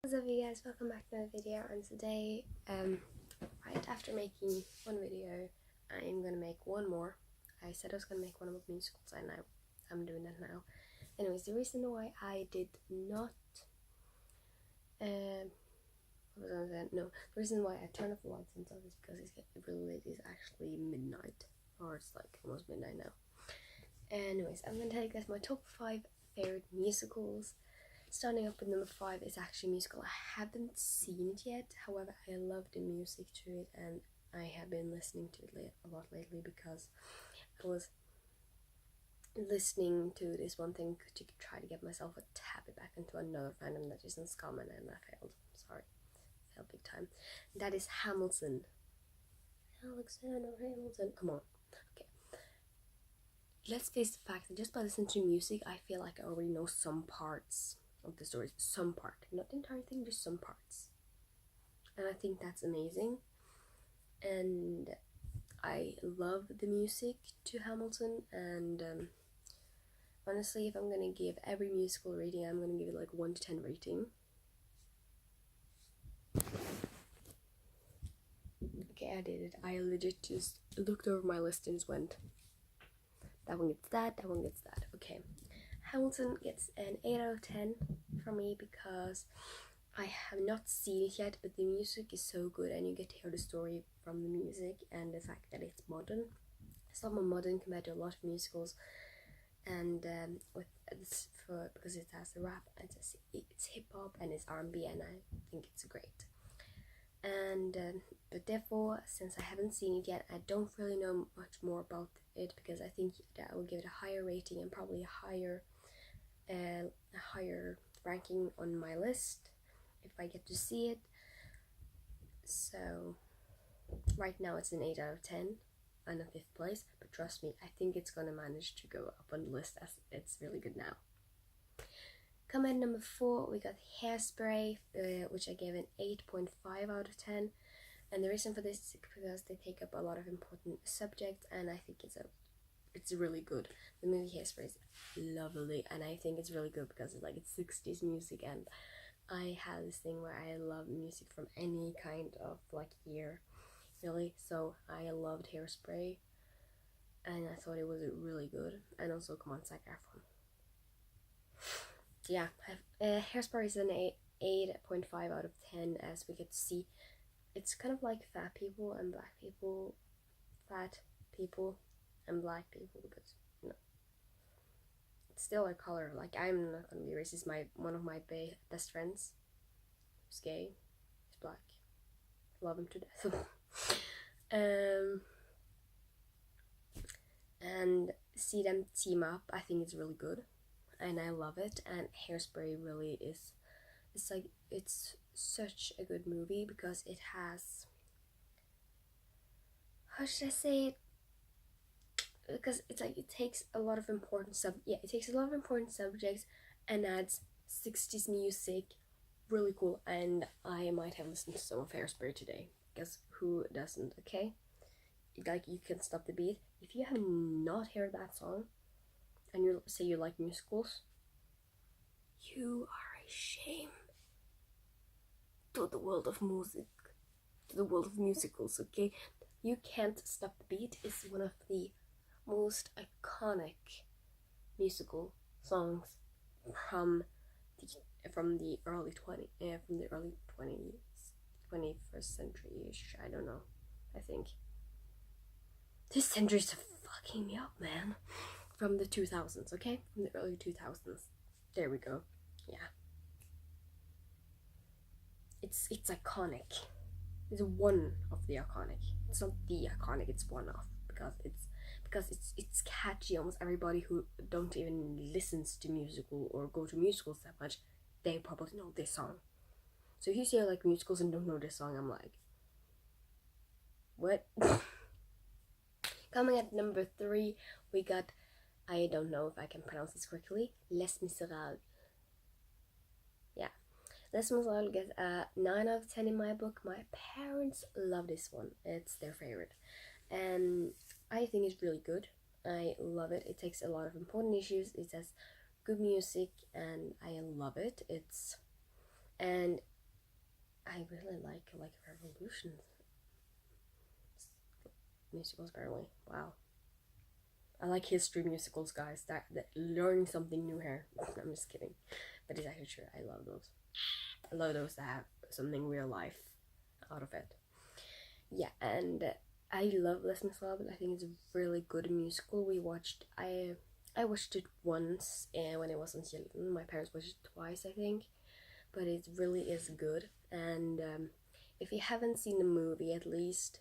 What's up you guys, welcome back to another video, and today, right after making one video, I'm gonna make one more. I said I was gonna make one about musicals and I'm doing that now. Anyways, the reason why I did not, the reason why I turned off the lights and stuff is because it's getting really late. It's actually midnight, or it's like almost midnight now. Anyways, I'm gonna tell you guys my top 5 favorite musicals. Starting up with number 5 is actually a musical I haven't seen it yet. However, I love the music to it, and I have been listening to it a lot lately because I was listening to this one thing to try to get myself a tap it back into another fandom that isn't common, and I failed. Sorry, failed big time. That is Hamilton. Alexander Hamilton. Come on. Okay. Let's face the fact that just by listening to music, I feel like I already know some parts of the stories, some part, not the entire thing, just some parts, and I think that's amazing. And I love the music to Hamilton, and honestly, if I'm gonna give every musical rating, I'm gonna give it like 1 to 10 rating. Okay, I did it. I legit just looked over my list and just went, that one gets that one gets that. Okay, Hamilton gets an 8 out of 10 for me because I have not seen it yet, but the music is so good, and you get to hear the story from the music, and the fact that it's modern. It's not more modern compared to a lot of musicals, and because it has the rap, it's hip hop, and it's R&B, and I think it's great. And but therefore, since I haven't seen it yet, I don't really know much more about it, because I think that I will give it a higher rating and probably a higher ranking on my list if I get to see it. So right now it's an 8 out of 10 and a 5th place, but trust me, I think it's gonna manage to go up on the list as it's really good now. Coming at number 4, we got Hairspray, which I gave an 8.5 out of 10, and the reason for this is because they take up a lot of important subjects, and I think it's really good. The movie Hairspray is lovely, and I think it's really good because it's 60s music, and I have this thing where I love music from any kind of year, really. So I loved Hairspray, and I thought it was really good. And also, come on, Zac Efron. Yeah, Hairspray is an 8.5 out of 10, as we get to see. It's kind of like fat people and black people, fat people and black people, because it's still a color. I'm not gonna be racist. One of my best friends who's gay, he's black. Love him to death. And see them team up, I think it's really good, and I love it. And Hairspray really is, it's such a good movie because it has, how should I say it, because it takes a lot of important subjects and adds 60s music, really cool. And I might have listened to some of Hairspray today, because who doesn't? Okay, you can stop the beat. If you have not heard that song and you say you like musicals, you are a shame to the world of music, to the world of musicals. Okay, You Can't Stop the Beat is one of the most iconic musical songs from the early 21st century-ish. I don't know. I think this century's fucking me up, man. From the 2000s, okay? From the early 2000s. There we go. Yeah. It's iconic. It's one of the iconic. It's not the iconic, it's one of, because it's catchy. Almost everybody who don't even listens to musical or go to musicals that much, they probably know this song. So if you say musicals and don't know this song, I'm like, what? Coming at number 3, we got, I don't know if I can pronounce this correctly, Les Miserables. Yeah, Les Miserables gets a 9 out of 10 in my book. My parents love this one. It's their favorite, and I think it's really good. I love it. It takes a lot of important issues. It has good music, and I love it. And I really like Revolution musicals. Apparently, wow. I like history musicals, guys. That learning something new here. I'm just kidding, but it's actually true. I love those. I love those that have something real life out of it. Yeah, and I love Les Miserables. I think it's a really good musical. I watched it once, and when it was on Children, my parents watched it twice, I think. But it really is good. And if you haven't seen the movie, at least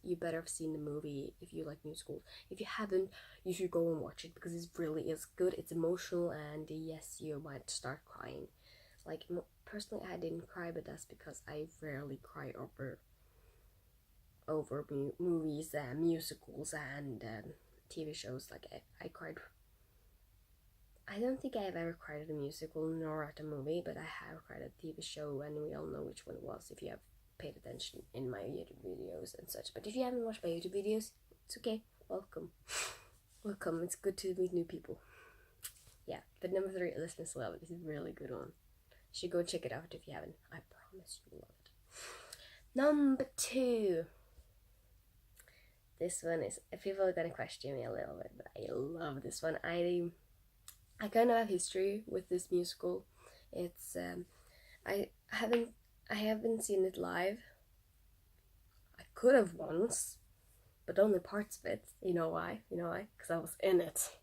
you better have seen the movie if you like musicals. If you haven't, you should go and watch it because it really is good. It's emotional, and yes, you might start crying. Like, personally, I didn't cry, but that's because I rarely cry over movies and musicals and TV shows. Like, I cried. I don't think I've ever cried at a musical nor at a movie, but I have cried at a TV show, and we all know which one it was if you have paid attention in my YouTube videos and such. But if you haven't watched my YouTube videos, it's okay. Welcome. Welcome. It's good to meet new people. Yeah, but number 3, Les Miserables is a really good one. You should go check it out if you haven't. I promise you will love it. Number 2. This one is, people are gonna question me a little bit, but I love this one. I kind of have history with this musical. It's I haven't seen it live. I could have once, but only parts of it. You know why? Because I was in it.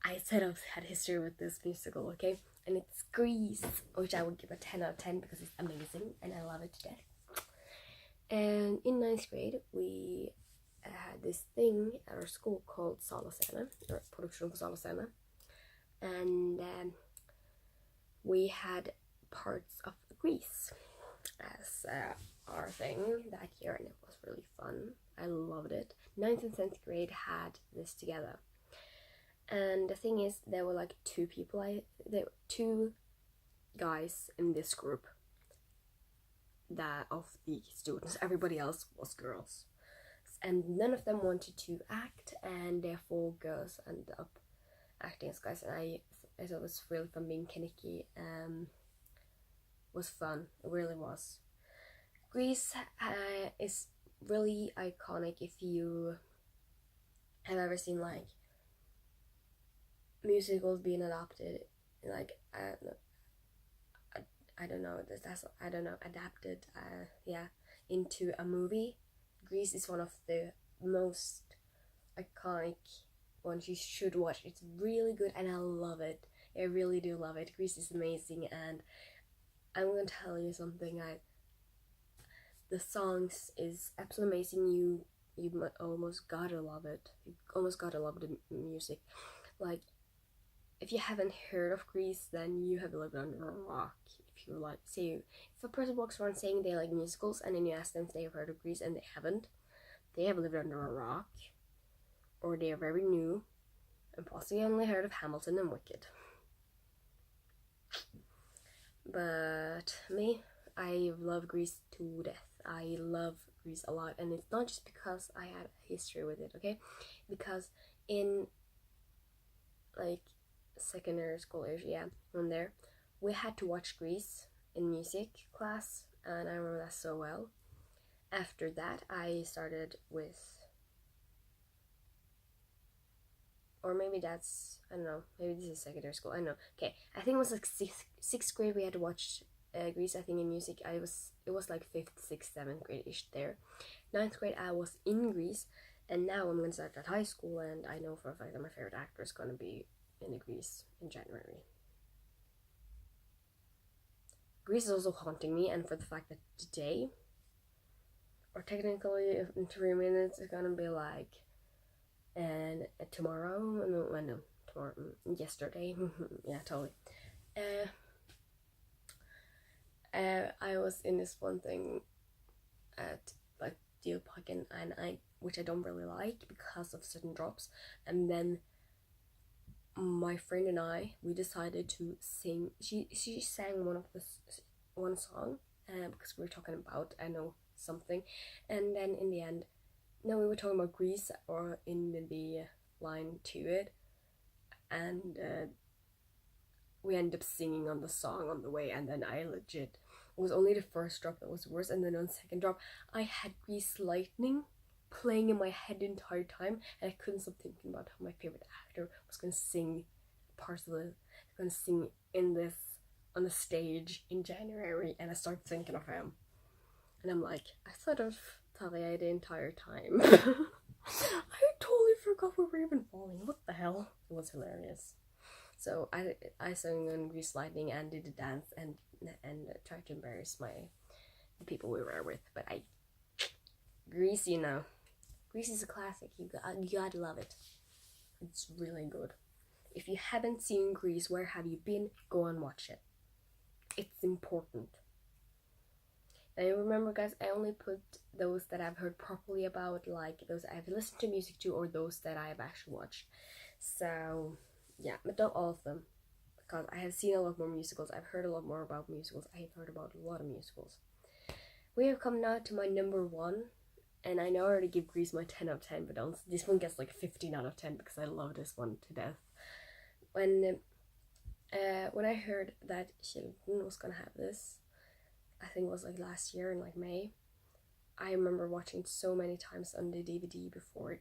I said I've had history with this musical, okay? And it's Grease, which I would give a 10 out of 10 because it's amazing and I love it to death. And in 9th grade, we had this thing at our school called Sala Scene, or Production for Sala Scene. And we had parts of Grease as our thing that year, and it was really fun. I loved it. 9th and 10th grade had this together. And the thing is, there were like 2 guys in this group that of the students. Everybody else was girls. And none of them wanted to act, and therefore girls ended up acting as guys. And I thought it was really fun being Kaneki. Was fun. It really was. Grease is really iconic if you have ever seen like musicals being adopted, like I don't know, adapted into a movie. Grease is one of the most iconic ones you should watch. It's really good and I love it. I really do love it. Grease is amazing, and I'm gonna tell you something. The songs is absolutely amazing. You almost gotta love it. You almost gotta love the music. Like, if you haven't heard of Grease, then you have lived under a rock. If you like, if a person walks around saying they like musicals, and then you ask them if they have heard of Grease and they haven't, they have lived under a rock, or they are very new, and possibly only heard of Hamilton and Wicked. But me, I love Grease to death. I love Grease a lot, and it's not just because I had a history with it, okay? Because in like secondary school age, when there, we had to watch Grease in music class, and I remember that so well. After that, I started with, or maybe that's, I don't know, maybe this is secondary school, I don't know. Okay, I think it was like 6th grade we had to watch Grease, I think, in music. It was like 5th, 6th, 7th grade-ish there. 9th grade I was in Grease, and now I'm gonna start at high school, and I know for a fact that my favorite actor is gonna be in the Grease in January. Grease is also haunting me, and for the fact that today, or technically in 3 minutes, it's gonna be like, and tomorrow, no, tomorrow, yesterday, yeah, totally. I was in this one thing at like Deal Park, and which I don't really like because of certain drops, and then my friend and we decided to sing. She sang one song, because we were talking about, I know something, and then in the end, no, we were talking about Grease, or in the line to it, and we ended up singing on the song on the way, and then I legit It was only the first drop that was worse, and then on the second drop, I had Grease Lightning playing in my head the entire time, and I couldn't stop thinking about how my favorite actor was going to sing parts of it, going to sing in this on the stage in January, and I started thinking of him, and I'm like, I thought of Talia the entire time. I totally forgot we were even falling. What the hell? It was hilarious. So I sang on Grease Lightning and did the dance and tried to embarrass the people we were with. But Grease, you know, Grease is a classic. You gotta love it. It's really good. If you haven't seen Grease, where have you been? Go and watch it. It's important. Now remember, guys, I only put those that I've heard properly about, like those I've listened to music to, or those that I have actually watched. So yeah, but not all of them, because I have seen a lot more musicals. I've heard a lot more about musicals. I have heard about a lot of musicals. We have come now to my number one, and I know I already give Grease my 10 out of 10, but this one gets like 15 out of 10 because I love this one to death. When I heard that Children was gonna have this, I think it was like last year in like May, I remember watching it so many times on the DVD before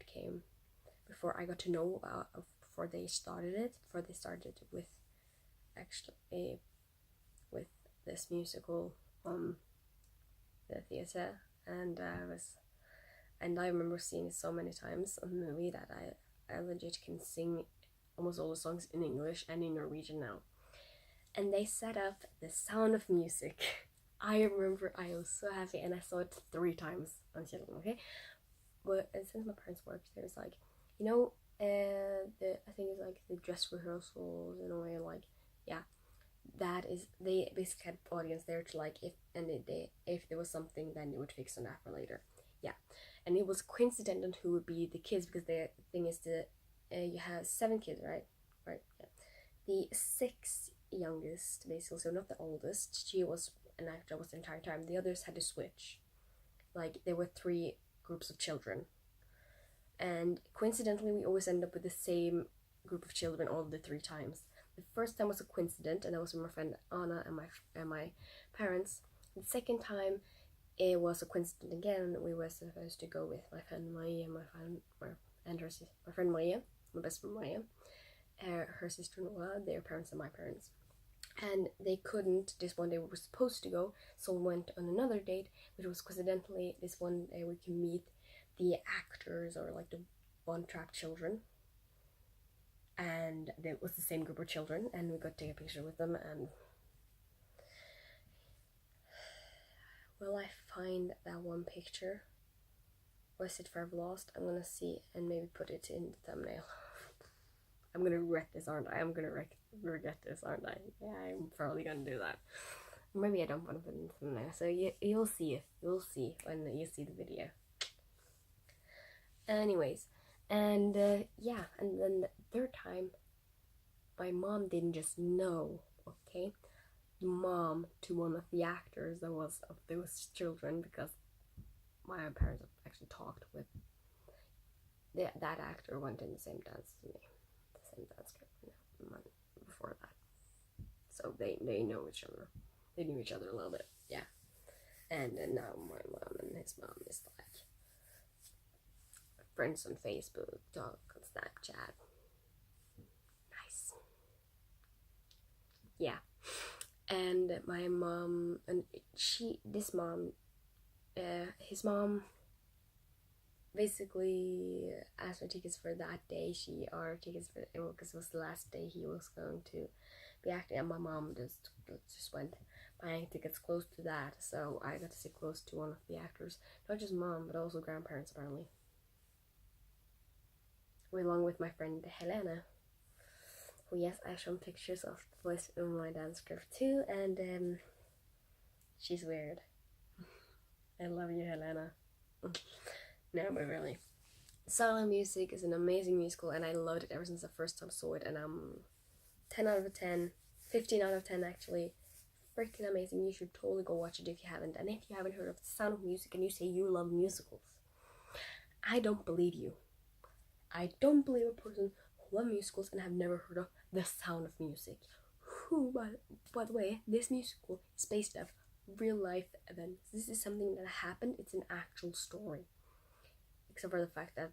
I got to know before they started with actually with this musical the theater, and I remember seeing it so many times on the movie that I legit can sing almost all the songs in English and in Norwegian now. And they set up The Sound of Music. I remember I was so happy, and I saw it 3 times on Children, okay? But since my parents worked, there was like, you know, I think it's like the dress rehearsals in a way, like, yeah, that is, they basically had the audience there to like, if there was something, then they would fix on that for later, yeah. And it was coincidental who would be the kids, because the thing is you have 7 kids, right, yeah. The 6th youngest, basically, so not the oldest, she was an actor was the entire time. The others had to switch, like there were 3 groups of children, and coincidentally we always end up with the same group of children all the 3 times. The first time was a coincidence, and that was with my friend Anna and my parents. The second time it was a coincidence again. We were supposed to go with my friend Maria and my friend Maria, my best friend Maria, her sister-in-law, their parents and my parents. And they couldn't this one day we were supposed to go, so we went on another date, which was coincidentally this one day we can meet the actors, or like the Von Trapp children, and it was the same group of children, and we got to take a picture with them. And will I find that one picture? Was it forever lost? I'm gonna see and maybe put it in the thumbnail. I'm gonna regret this, aren't I? I'm gonna regret this, aren't I? Yeah, I'm probably gonna do that. Maybe I don't want to put it in the thumbnail. So you'll see it. You'll see when you see the video. Anyways, and yeah, and then the 3rd time, my mom didn't just know, okay? The mom to one of the actors that was of those children, because my parents actually talked with that actor, went in the same dance as me. Same dance group before that, so they know each other. They knew each other a little bit, yeah. And now my mom and his mom is like friends on Facebook, talk on Snapchat. Nice, yeah. And my mom and his mom basically asked for tickets for that day. She ordered tickets for because it was the last day he was going to be acting, and my mom just went buying tickets close to that, so I got to sit close to one of the actors, not just mom but also grandparents apparently, along with my friend Helena, who, yes, I showed pictures of the voice in my dance group too, and she's weird. I love you, Helena. No, but really, Sound of Music is an amazing musical, and I loved it ever since the first time I saw it, and 10 out of 10, 15 out of 10 actually. Freaking amazing. You should totally go watch it if you haven't. And if you haven't heard of The Sound of Music and you say you love musicals, I don't believe you. I don't believe a person who loves musicals and have never heard of The Sound of Music. Who, by the way, this musical is based off real life events. This is something that happened. It's an actual story, except for the fact that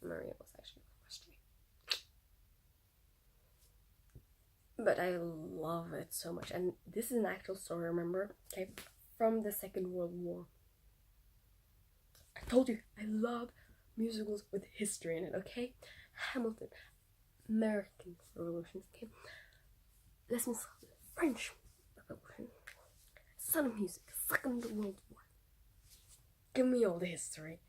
Maria was actually frustrated. But I love it so much, and this is an actual story. Remember, okay, from the Second World War. I told you I love musicals with history in it. Okay, Hamilton, American Revolution. Okay, Les Mis, French Revolution, Sound of Music, Second World War. Give me all the history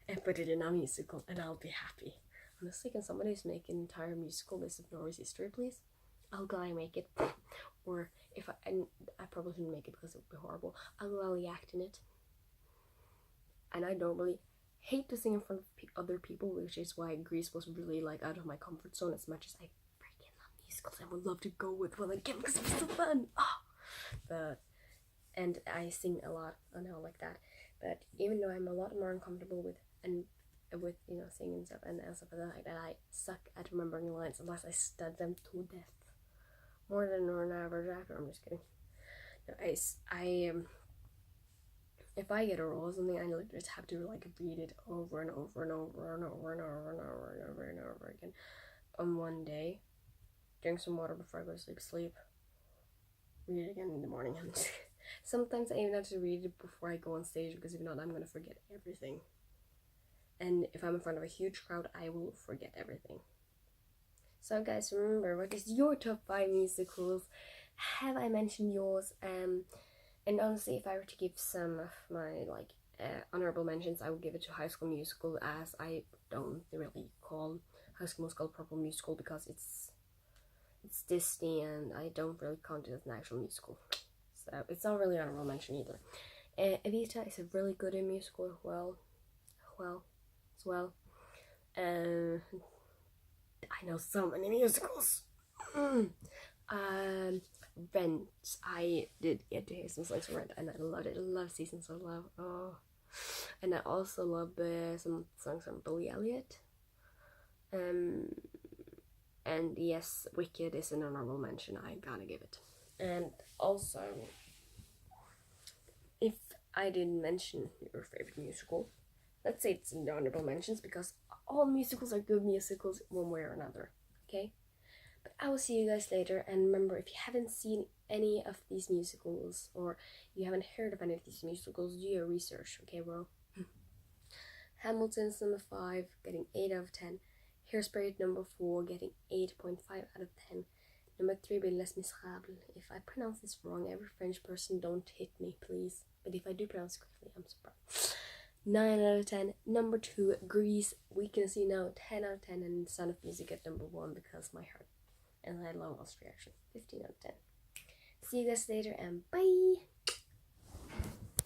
and put it in a musical, and I'll be happy. Honestly, can somebody just make an entire musical list of Norway's history, please? I'll gladly make it. Or if I probably shouldn't make it because it would be horrible. I'll gladly act in it. And I normally hate to sing in front of other people, which is why Grease was really like out of my comfort zone, as much as I freaking love musicals. I would love to go with one again because it was so fun. And I sing a lot and all like that. But even though I'm a lot more uncomfortable with singing and stuff and stuff like that, I suck at remembering the lines unless I stud them to death. More than an average actor. I'm just kidding. No, if I get a role or something, I just have to like read it over and over and over and over and over and over and over and over again on one day. Drink some water before I go to sleep. Read it again in the morning. Sometimes I even have to read it before I go on stage because if not, I'm gonna forget everything. And if I'm in front of a huge crowd, I will forget everything. So guys, remember, what is your top 5 musicals? Have I mentioned yours? And honestly, if I were to give some of my honorable mentions, I would give it to High School Musical, as I don't really call High School Musical a proper musical because it's Disney and I don't really count it as an actual musical. So it's not really an honorable mention either. Evita is a really good musical as well. I know so many musicals. Rent. I did get to hear some songs from Rent, and I loved it. I love Seasons of Love. Oh, and I also love some songs from Billy Elliot. And yes, Wicked is an honorable mention. I'm gonna give it. And also, if I didn't mention your favorite musical, let's say it's in the honorable mentions because all musicals are good musicals one way or another. Okay. But I will see you guys later, and remember, if you haven't seen any of these musicals or you haven't heard of any of these musicals, do your research, okay, bro? Hamilton's number 5, getting 8 out of 10. Hairspray number 4, getting 8.5 out of 10. Number 3 being Les Miserables. If I pronounce this wrong, every French person, don't hit me, please. But if I do pronounce it correctly, I'm surprised. 9 out of 10. Number 2, Grease, We Can See Now, 10 out of 10. And Sound of Music at number 1 because my heart. And I love Lost Reaction, 15 out of 10. See you guys later and bye!